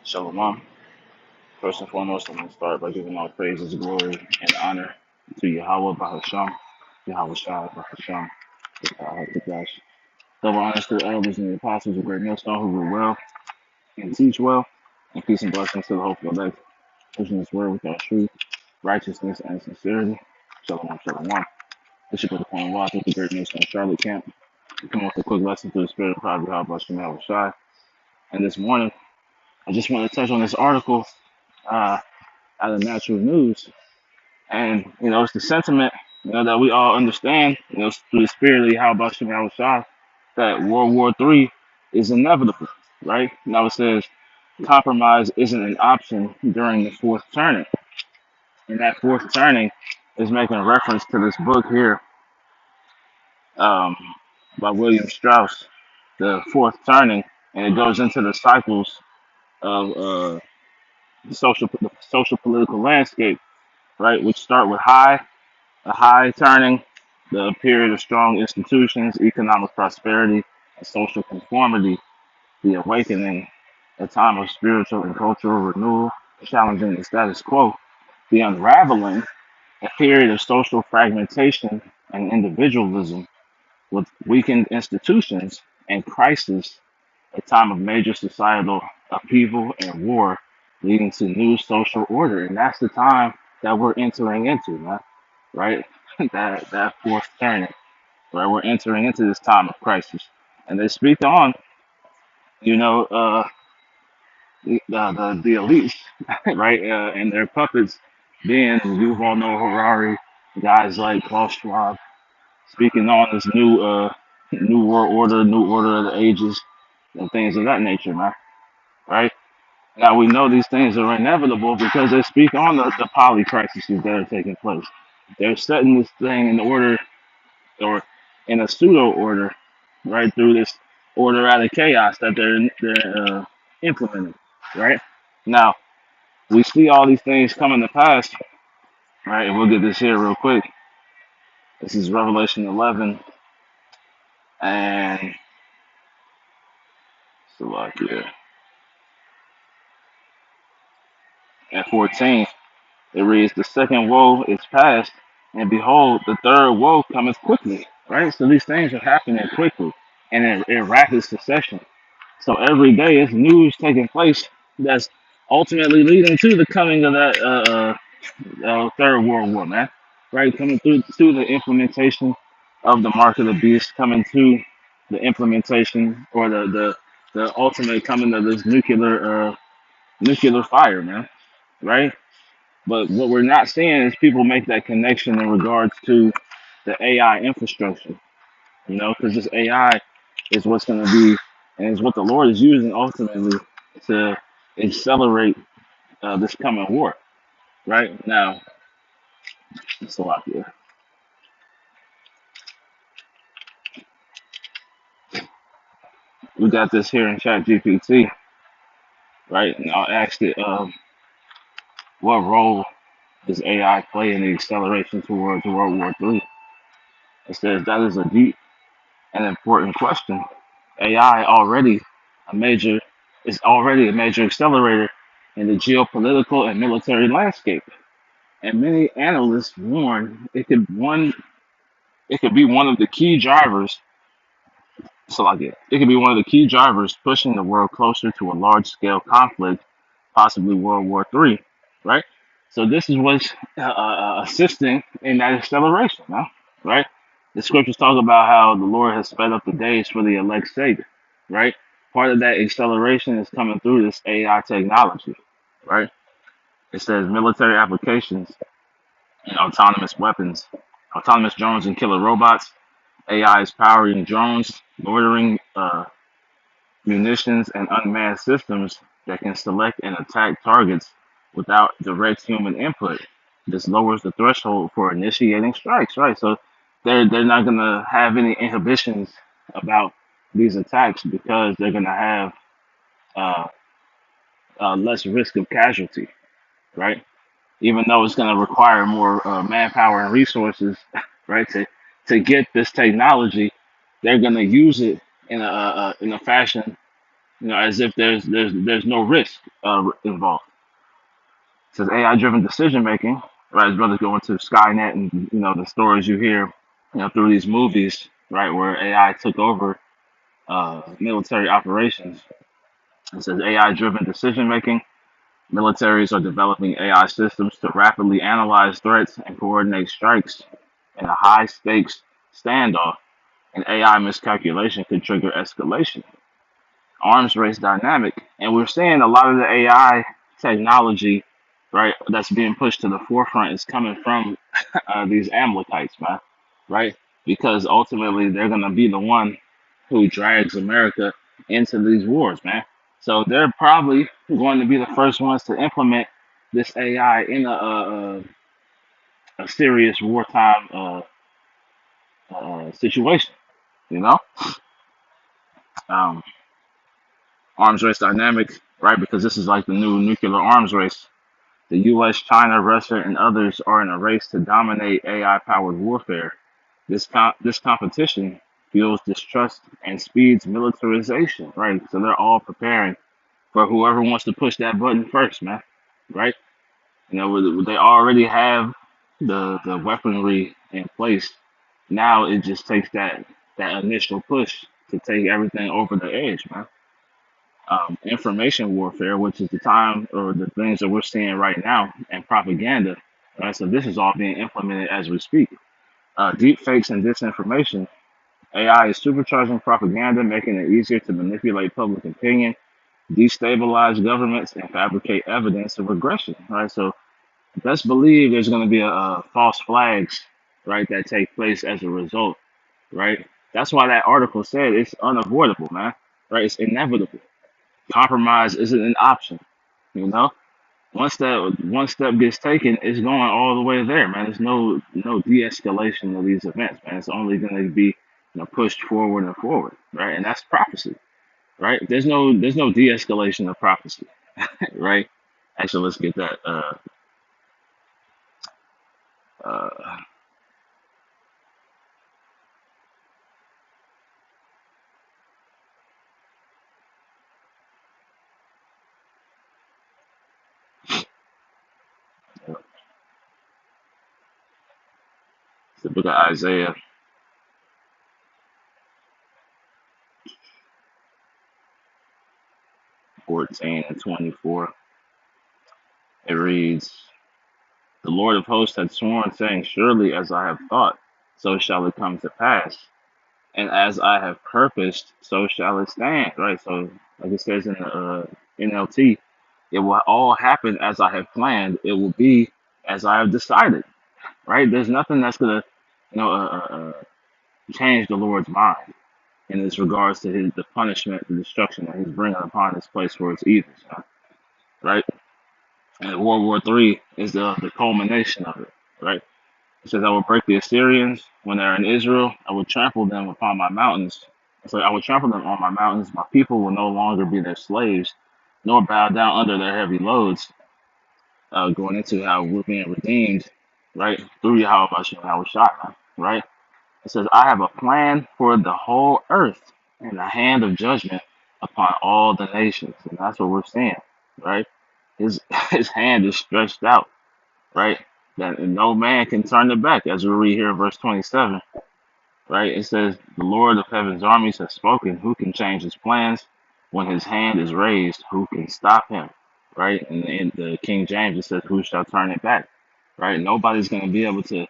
Shalom. First and foremost, I'm going to start by giving all praises, glory, and honor to Yahweh Bahasham, Yahweh Shai Bahasham, the Gosh. Double honors to the elders and the apostles of Great Millstone who rule well and teach well, and peace and blessings to the hopeful elect, pushing this word with our truth, righteousness, and sincerity. Shalom, shalom. Bishop of the Point Watch with the Great Millstone Charlotte Camp. We come with a quick lesson to the spirit of God, Yahweh Bahasham, Yahweh Shai. And this morning, I just want to touch on this article uh, out of Natural News. And, it's the sentiment, that we all understand, through the spirit of Yahweh Shem Yahweh Shai, that World War III is inevitable, right? Now it says compromise isn't an option during the fourth turning. And that fourth turning is making reference to this book here um, by William Strauss, The Fourth Turning, and it goes into the cycles of the social political landscape, right? Which start with a high turning, the period of strong institutions, economic prosperity, and social conformity, the awakening, a time of spiritual and cultural renewal, challenging the status quo, the unraveling, a period of social fragmentation and individualism with weakened institutions and crisis, a time of major societal upheaval and war, leading to new social order. And that's the time that we're entering into, man, right? that fourth turning, right? We're entering into this time of crisis. And they speak on, you know, uh, the elites, right? And their puppets being Yuval Noah Harari, guys like Klaus Schwab, speaking on this new world order, new order of the ages, and things of that nature, man. Right? Now we know these things are inevitable because they speak on the poly crises that are taking place. They're setting this thing in order or in a pseudo order, right, through this order out of chaos that they're implementing, right? Now we see all these things coming to pass, right? And we'll get this here real quick. This is Revelation 11 and Salakia and 14. It reads, "The second woe is past, and behold, the third woe cometh quickly." Right? So these things are happening quickly and in rapid succession. So every day is news taking place that's ultimately leading to the coming of that Third World War, man. Right? Coming through the implementation of the mark of the beast, coming to the implementation or the ultimate coming of this nuclear fire, man. Right? But what we're not seeing is people make that connection in regards to the AI infrastructure, because this AI is what's going to be, and is what the Lord is using ultimately to accelerate this coming war. Right now, it's a lot here. We got this here in Chat GPT, right? And I'll ask it, what role does AI play in the acceleration towards World War III? It says that is a deep and important question. AI a major already a major accelerator in the geopolitical and military landscape. And many analysts warn it could be one of the key drivers. So like it could be one of the key drivers pushing the world closer to a large scale conflict, possibly World War III. Right. So this is what's assisting in that acceleration, huh? Right? The scriptures talk about how the Lord has sped up the days for the elect's sake, right? Part of that acceleration is coming through this AI technology, right? It says military applications and autonomous weapons, autonomous drones and killer robots. AI is powering drones, loitering munitions, and unmanned systems that can select and attack targets without direct human input. This lowers the threshold for initiating strikes, right? So they're not gonna have any inhibitions about these attacks because they're gonna have uh, less risk of casualty, right? Even though it's gonna require more manpower and resources, right, to get this technology, they're gonna use it in a fashion as if there's no risk involved. It says AI-driven decision making, right? As brothers go into Skynet and the stories you hear, through these movies, right, where AI took over military operations. It says AI-driven decision making. Militaries are developing AI systems to rapidly analyze threats and coordinate strikes in a high-stakes standoff. An AI miscalculation could trigger escalation. Arms race dynamic, and we're seeing a lot of the AI technology, right, that's being pushed to the forefront is coming from these Amalekites, man, right? Because ultimately they're gonna be the one who drags America into these wars, man. So they're probably going to be the first ones to implement this AI in a serious wartime situation, you know. Um, Arms race dynamic, right? Because this is like the new nuclear arms race. The U.S., China, Russia, and others are in a race to dominate AI-powered warfare. This competition fuels distrust and speeds militarization, right? So they're all preparing for whoever wants to push that button first, man, right? They already have the weaponry in place. Now it just takes that initial push to take everything over the edge, man. Information warfare, which is the time or the things that we're seeing right now, and propaganda. Right, so this is all being implemented as we speak. Deep fakes and disinformation. AI is supercharging propaganda, making it easier to manipulate public opinion, destabilize governments, and fabricate evidence of aggression. Right, so best believe there's going to be a false flags, right, that take place as a result. Right, that's why that article said it's unavoidable, man. Right, it's inevitable. Compromise isn't an option. You know, once that one step gets taken, it's going all the way there, man. There's no de-escalation of these events, man. It's only going to be pushed forward and forward, right? And that's prophecy, right? There's no de-escalation of prophecy, right? Actually, let's get that. Uh, the book of Isaiah 14 and 24. It reads, "The Lord of hosts had sworn, saying, Surely as I have thought, so shall it come to pass. And as I have purposed, so shall it stand." Right. So, like it says in the NLT, it will all happen as I have planned. It will be as I have decided. Right. There's nothing that's gonna, change the Lord's mind in this regards to the punishment, the destruction that He's bringing upon this place for its evils. Right. And World War III is the culmination of it. Right. It says, "I will break the Assyrians when they are in Israel. I will trample them upon my mountains. So I will trample them on my mountains. My people will no longer be their slaves, nor bow down under their heavy loads." Going into how we're being redeemed, right, through Yahweh Bashem Yahweh Shai, right? It says, "I have a plan for the whole earth and a hand of judgment upon all the nations." And that's what we're seeing, right? His his hand is stretched out, right? That no man can turn it back, as we read here in verse 27, right? It says, "The Lord of heaven's armies has spoken. Who can change his plans? When his hand is raised, who can stop him?" Right? And in the King James, it says, "Who shall turn it back?" Right? Nobody's going to be able to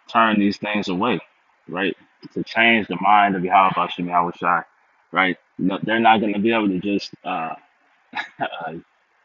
turn these things away, right? To change the mind of Yahweh Hashem Yahweh Shai, right? No, they're not going to be able to just,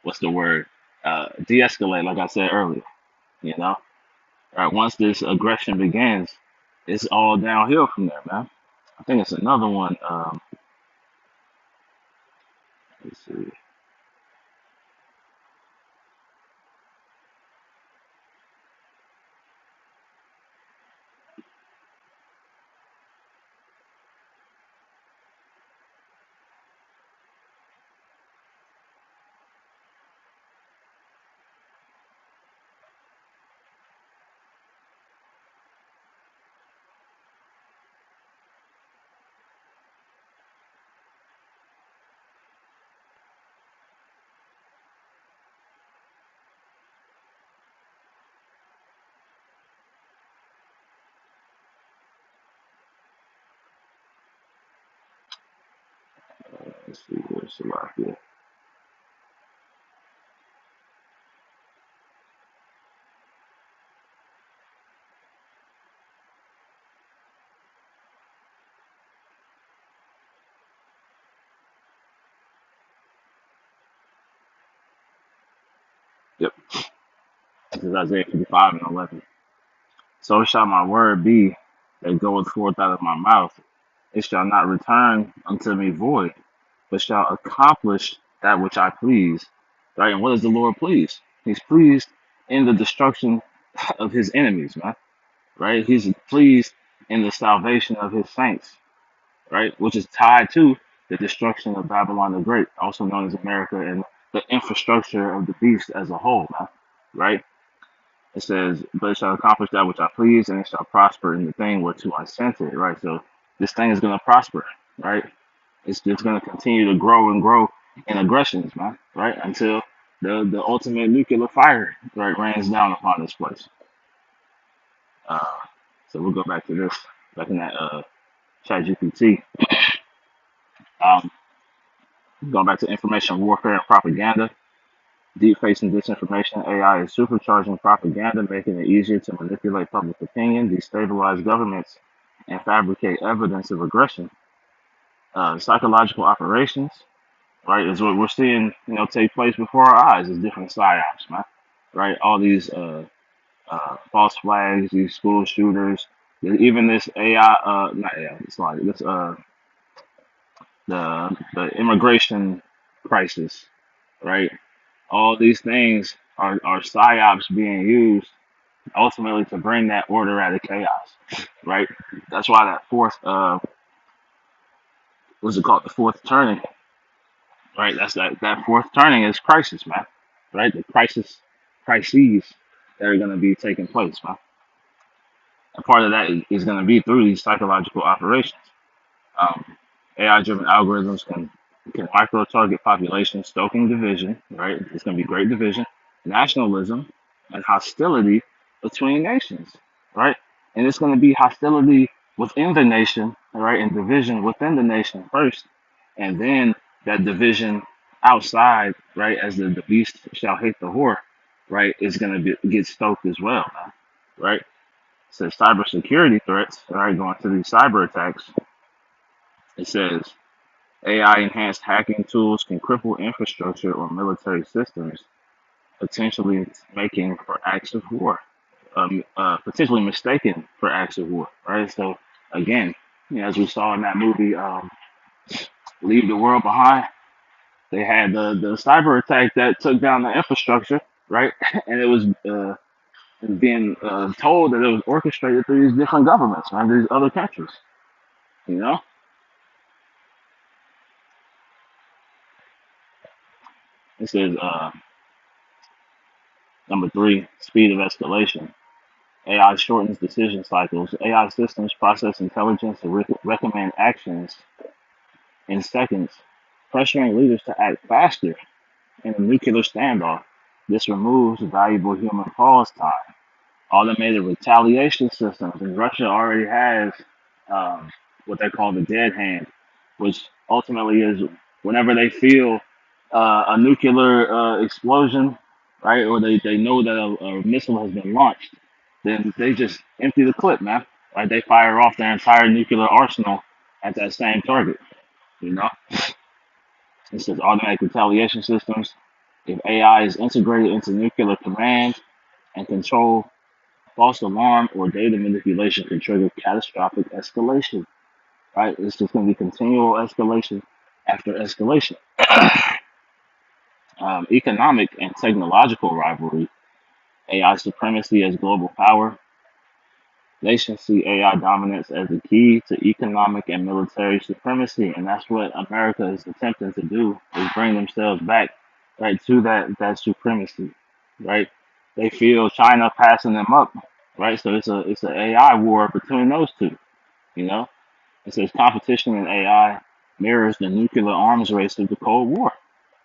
what's the word? De-escalate, like I said earlier, you know? Right? Once this aggression begins, it's all downhill from there, man. I think it's another one. Let's see. Let's see here, Salakia. Yep, this is Isaiah 55 and 11. So shall my word be that goeth forth out of my mouth. It shall not return unto me void, but shall accomplish that which I please. Right? And what does the Lord please? He's pleased in the destruction of his enemies, man. Right? He's pleased in the salvation of his saints, right? Which is tied to the destruction of Babylon the Great, also known as America, and the infrastructure of the beast as a whole, man. Right? It says, but it shall accomplish that which I please, and it shall prosper in the thing whereto I sent it, right? So this thing is going to prosper, right? It's going to continue to grow and grow in aggressions, man, right? Until the ultimate nuclear fire, right, rains down upon this place. Uh, so we'll go back to this, back in that chat GPT. Um, Going back to information warfare and propaganda. Deepfakes and disinformation. AI is supercharging propaganda, making it easier to manipulate public opinion, destabilize governments, and fabricate evidence of aggression. Psychological operations, right, is what we're seeing, take place before our eyes. Is different psyops, man. Right, all these false flags, these school shooters, even this AI, not AI, it's like this, the immigration crisis, right? All these things are psyops being used ultimately to bring that order out of chaos, right? That's why that fourth, what's it called, the fourth turning, right? That's that fourth turning is crisis, man, right? The crises that are going to be taking place, man. And part of that is going to be through these psychological operations. Um, AI-driven algorithms can micro-target populations, stoking division. Right, it's going to be great division, nationalism, and hostility between nations. Right, and it's going to be hostility within the nation. Right, and division within the nation first, and then that division outside. Right, as the beast shall hate the whore. Right, is going to get stoked as well. Man. Right, so cybersecurity threats. Right, going to these cyber attacks. It says AI enhanced hacking tools can cripple infrastructure or military systems, potentially making for acts of war, potentially mistaken for acts of war, right? So, again, as we saw in that movie, Leave the World Behind, they had the cyber attack that took down the infrastructure, right? And it was being told that it was orchestrated through these different governments, right? These other countries, you know? It says, number three, speed of escalation. AI shortens decision cycles. AI systems process intelligence to recommend actions in seconds, pressuring leaders to act faster in a nuclear standoff. This removes valuable human pause time. Automated retaliation systems, and Russia already has what they call the dead hand, which ultimately is whenever they feel a nuclear explosion, right, or they know that a missile has been launched, then they just empty the clip, man. Right, they fire off their entire nuclear arsenal at that same target. You know, it says automatic retaliation systems. If AI is integrated into nuclear command and control, false alarm or data manipulation can trigger catastrophic escalation. Right, it's just going to be continual escalation after escalation. Economic and technological rivalry, AI supremacy as global power. Nations see AI dominance as the key to economic and military supremacy, and that's what America is attempting to do: is bring themselves back, right, to that supremacy, right? They feel China passing them up, right? So it's an AI war between those two. You know, it says competition in AI mirrors the nuclear arms race of the Cold War,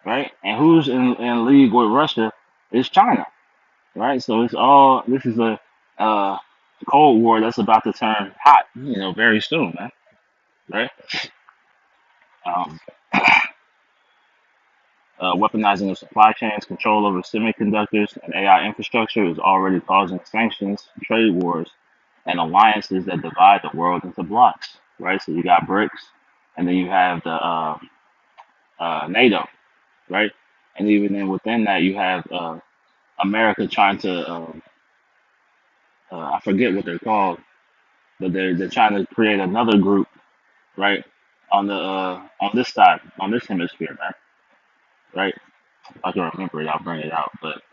right? And who's in league with Russia is China, right? So it's all this is a uh, Cold War that's about to turn hot, very soon, man, right? Um, Weaponizing of supply chains, control over semiconductors, and AI infrastructure is already causing sanctions, trade wars, and alliances that divide the world into blocks. Right. So you got BRICS, and then you have the NATO. Right. And even then within that, you have America trying to I forget what they're called, but they're trying to create another group, right, on this side, on this hemisphere, man, right? If I can remember it, I'll bring it out. But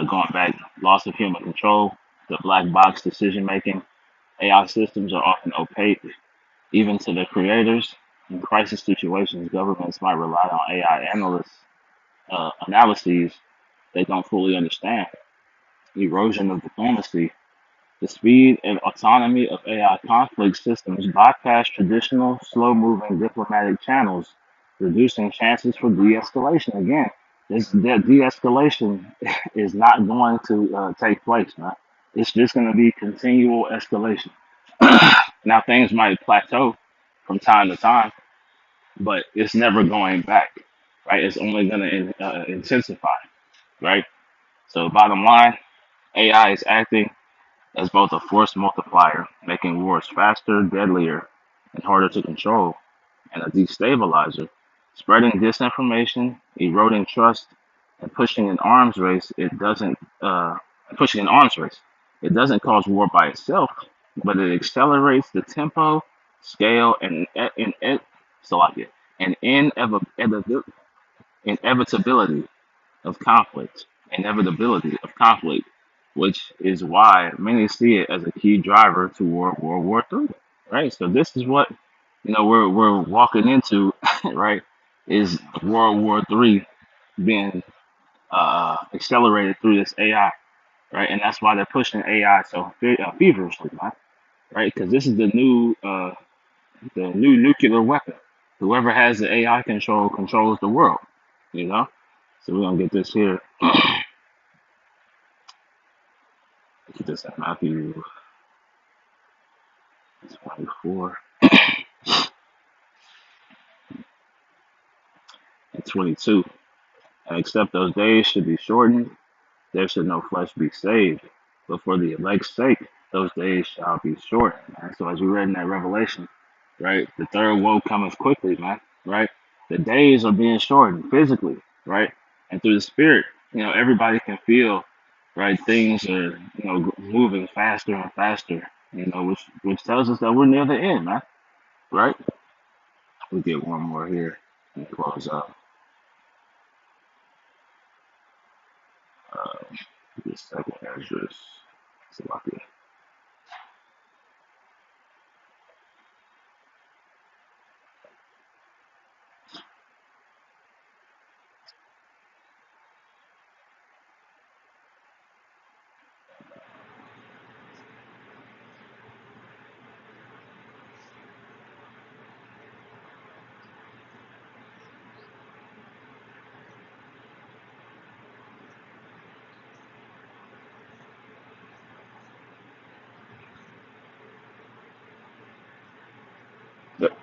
going back, loss of human control, the black box decision making, AI systems are often opaque, even to the creators. In crisis situations, governments might rely on AI analyses they don't fully understand. Erosion of diplomacy. The speed and autonomy of AI conflict systems bypass traditional, slow moving diplomatic channels, reducing chances for de escalation. Again, this de escalation is not going to take place, man. It's just going to be continual escalation. Now, things might plateau from time to time, but it's never going back, right? It's only going to intensify, right? So, bottom line, AI is acting as both a force multiplier, making wars faster, deadlier, and harder to control, and a destabilizer, spreading disinformation, eroding trust, and pushing an arms race. It doesn't cause war by itself, but it accelerates the tempo, scale, so like it, and inevitability of conflict, which is why many see it as a key driver toward World War III. Right. So this is what we're walking into, right? Is World War III being accelerated through this AI, right? And that's why they're pushing AI so feverishly, man, right? Because this is the new nuclear weapon. Whoever has the AI controls the world, you know. So we're gonna get this here. Get this at Matthew 24 and 22. And except those days should be shortened, there should no flesh be saved. But for the elect's sake, those days shall be shortened. Man. So as we read in that Revelation, right, the third woe cometh quickly, man. Right, the days are being shortened physically, right, and through the spirit. Everybody can feel, right. Things are moving faster and faster. Which tells us that we're near the end, man. Right. We get one more here and close up. Uh, the second address. So like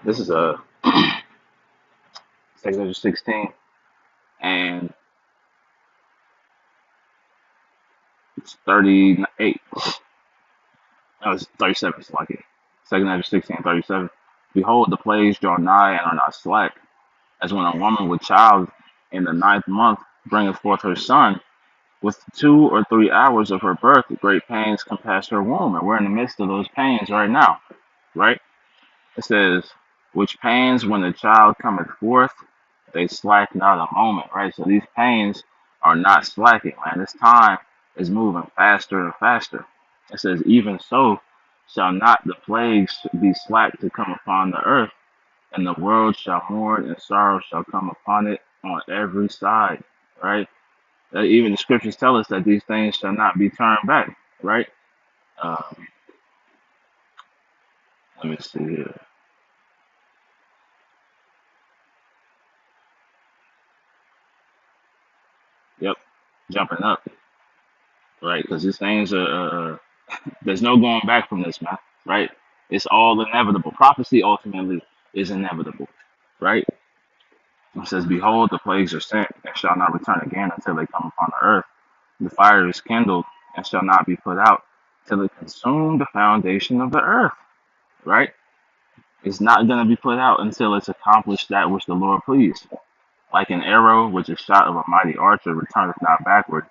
this is a second address 16, and it's 38. No, it's 37. It's like it. Second address 16, 37. Behold, the plagues draw nigh and are not slack, as when a woman with child in the ninth month bringeth forth her son. With 2 or 3 hours of her birth, great pains compass her womb, and we're in the midst of those pains right now, right? It says, which pains when the child cometh forth, they slack not a moment, right? So these pains are not slacking, man. This time is moving faster and faster. It says, even so shall not the plagues be slack to come upon the earth, and the world shall mourn, and sorrow shall come upon it on every side, right? Even the scriptures tell us that these things shall not be turned back, right? Um, let me see here. Yep, jumping up, right? Because these things are, there's no going back from this, man, right? It's all inevitable. Prophecy ultimately is inevitable, right? It says, "Behold, the plagues are sent, and shall not return again until they come upon the earth. The fire is kindled, and shall not be put out, till it consume the foundation of the earth." Right? It's not going to be put out until it's accomplished that which the Lord pleased. Like an arrow which is shot of a mighty archer returneth not backward,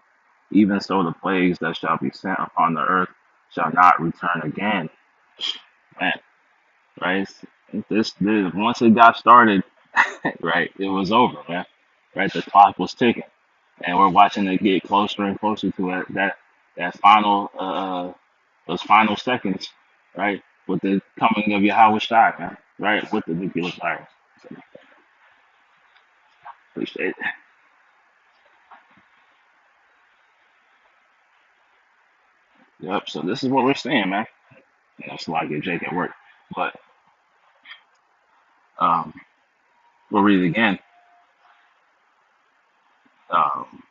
even so the plagues that shall be sent upon the earth shall not return again. Man, right? This once it got started, right, it was over, man. Right, the clock was ticking, and we're watching it get closer and closer to that final those final seconds, right, with the coming of Yahweh Shai, man, right, with the nuclear fire. So, appreciate it. Yep. So this is what we're seeing, man. It's like get Jake at work, but um, we'll read it again. Um,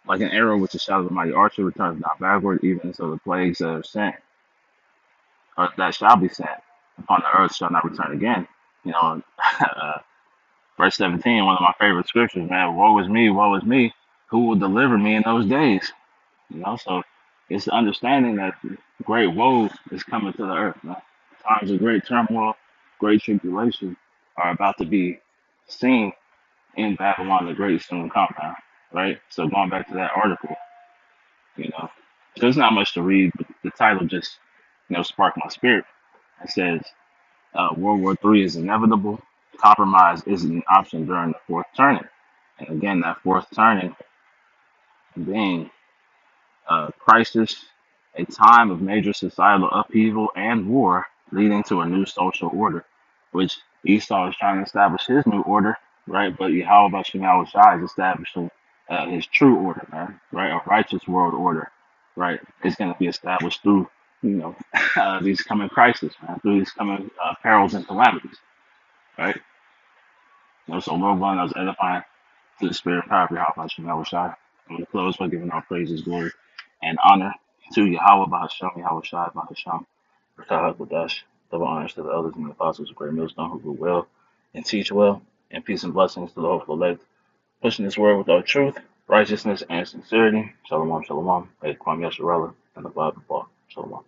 like an arrow which is shot of a mighty archer returns not backward, even so the plagues that are sent, or that shall be sent upon the earth shall not return again. You know, verse 17, one of my favorite scriptures, man. Woe is me. Who will deliver me in those days? You know, so it's the understanding that great woe is coming to the earth, man. Times of great turmoil, great tribulation are about to be seen in Babylon the Great soon come now, right? So going back to that article, you know, there's not much to read, but the title just, sparked my spirit. It says, World War III is inevitable. Compromise isn't an option during the fourth turning. And again, that fourth turning being crisis, a time of major societal upheaval and war leading to a new social order, which Esau is trying to establish his new order, right? But Yahweh Shemel Shai is establishing his true order, man, right? A righteous world order, right? Is going to be established through, these coming crises, man, through these coming perils and calamities, right? So Lord one, I was edifying to the spirit and power of Yahweh Shemel Shai. I'm going to close by giving all praises, glory, and honor to Yahweh Bahasham, Yahweh Shai Bahasham, Rakah Kodash, double honors to the elders and the apostles of Great Millstone who grew well and teach well, and peace and blessings to the hopeful elect, pushing this word with all truth, righteousness, and sincerity. Shalom, shalom. Hey, Kwame Yasharala, and the Bible Shalom.